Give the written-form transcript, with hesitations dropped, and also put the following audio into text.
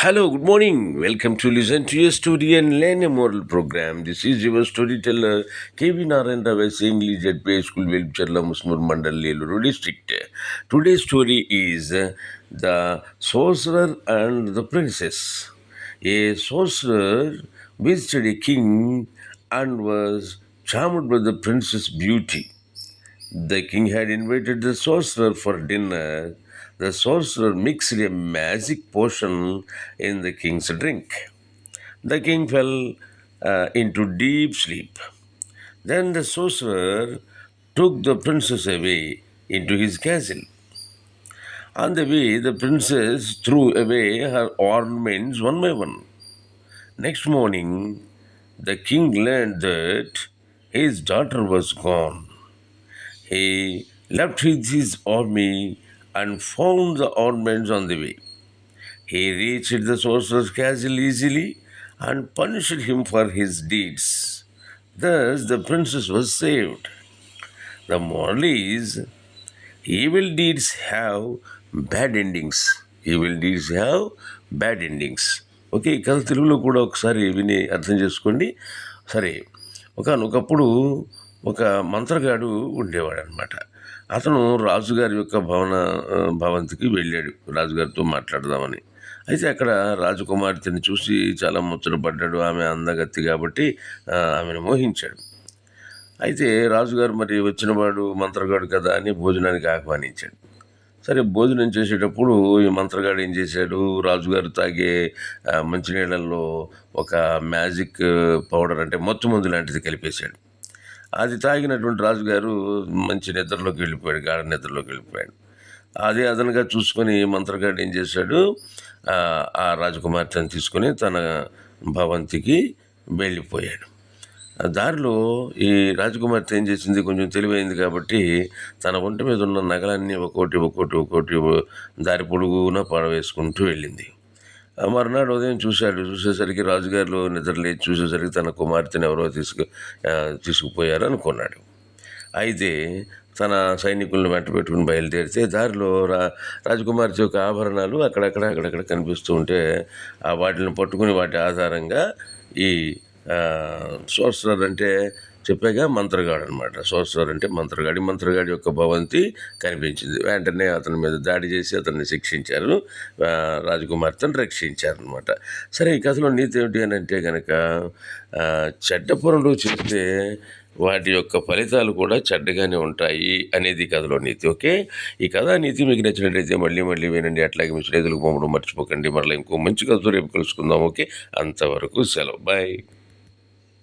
Hello, good morning. Welcome to listen to your story and learn a moral program. This is your storyteller KV Narendra West English at Play School Velpcherla Musmur Mandal Eluru district. Today's story is The Sorcerer and the Princess. A sorcerer visited a king and was charmed by the princess' beauty. The king had invited the sorcerer for dinner. The sorcerer mixed a magic potion in the king's drink. The king fell into deep sleep. Then the sorcerer took the princess away into his castle. On the way, the princess threw away her ornaments one by one. Next morning, the king learned that his daughter was gone. He left with his army and found the ornaments on the way. He reached the sorcerer's castle easily and punished him for his deeds. Thus, the princess was saved. The moral is evil deeds have bad endings. Evil deeds have bad endings. Okay, ఈ కథ తెలుగులో కూడా ఒకసారి విని అర్థం చేసుకోండి. సరే, ఒకనొకప్పుడు ఒక మంత్రగాడు ఉండేవాడు అనమాట. అతను రాజుగారి యొక్క భవంతికి వెళ్ళాడు రాజుగారితో మాట్లాడదామని. అయితే అక్కడ రాజకుమార్తెని చూసి చాలా ముచ్చటపడ్డాడు. ఆమె అందగత్తి కాబట్టి ఆమెను మోహించాడు. అయితే రాజుగారు మరి వచ్చినవాడు మంత్రగాడు కదా అని భోజనానికి ఆహ్వానించాడు. సరే, భోజనం చేసేటప్పుడు ఈ మంత్రగాడు ఏం చేశాడు, రాజుగారు తాగే మంచినీళ్ళల్లో ఒక మ్యాజిక్ పౌడర్ అంటే మత్తు మందు లాంటిది కలిపేశాడు. అది తాగినటువంటి రాజుగారు మంచి నిద్రలోకి వెళ్ళిపోయాడు, గాఢ నిద్రలోకి వెళ్ళిపోయాడు. అదే అదనంగా చూసుకొని మంత్రగాడు ఏం చేశాడు, ఆ రాజకుమార్తెను తీసుకొని తన భవంతికి వెళ్ళిపోయాడు. దారిలో ఈ రాజకుమార్తె ఏం చేసింది, కొంచెం తెలివైంది కాబట్టి తన ఒంటి మీద ఉన్న నగలన్నీ ఒక్కోటి దారి పొడుగున పడవేసుకుంటూ వెళ్ళింది. మరునాడు ఉదయం చూసేసరికి రాజుగారు నిద్రలేచి చూసేసరికి తన కుమార్తెను ఎవరో తీసుకుపోయారు అనుకున్నాడు. అయితే తన సైనికులను వెంట పెట్టుకుని బయలుదేరితే దారిలో రాజకుమార్తె యొక్క ఆభరణాలు అక్కడక్కడ కనిపిస్తూ ఉంటే వాటిని పట్టుకుని వాటి ఆధారంగా ఈ సోర్సరర్ అంటే చెప్పాగా మంత్రగాడు అనమాట. సోర్సరర్ అంటే మంత్రగాడి యొక్క భవంతి కనిపించింది. వెంటనే అతని మీద దాడి చేసి అతన్ని శిక్షించారు, రాజకుమార్తెను రక్షించారు అనమాట. సరే, ఈ కథలో నీతి ఏమిటి అని అంటే కనుక చెడ్డ పనులు చేస్తే వాటి యొక్క ఫలితాలు కూడా చెడ్డగానే ఉంటాయి అనేది కథలో నీతి. ఓకే, ఈ కథ నీతి మీకు నచ్చినట్లయితే మళ్ళీ వినండి. అట్లాగే మీ స్నేహితులకు పంపడం మర్చిపోకండి. మరలా ఇంకో మంచి కథతో రేపు కలుసుకుందాం. ఓకే, అంతవరకు సెలవు, బాయ్.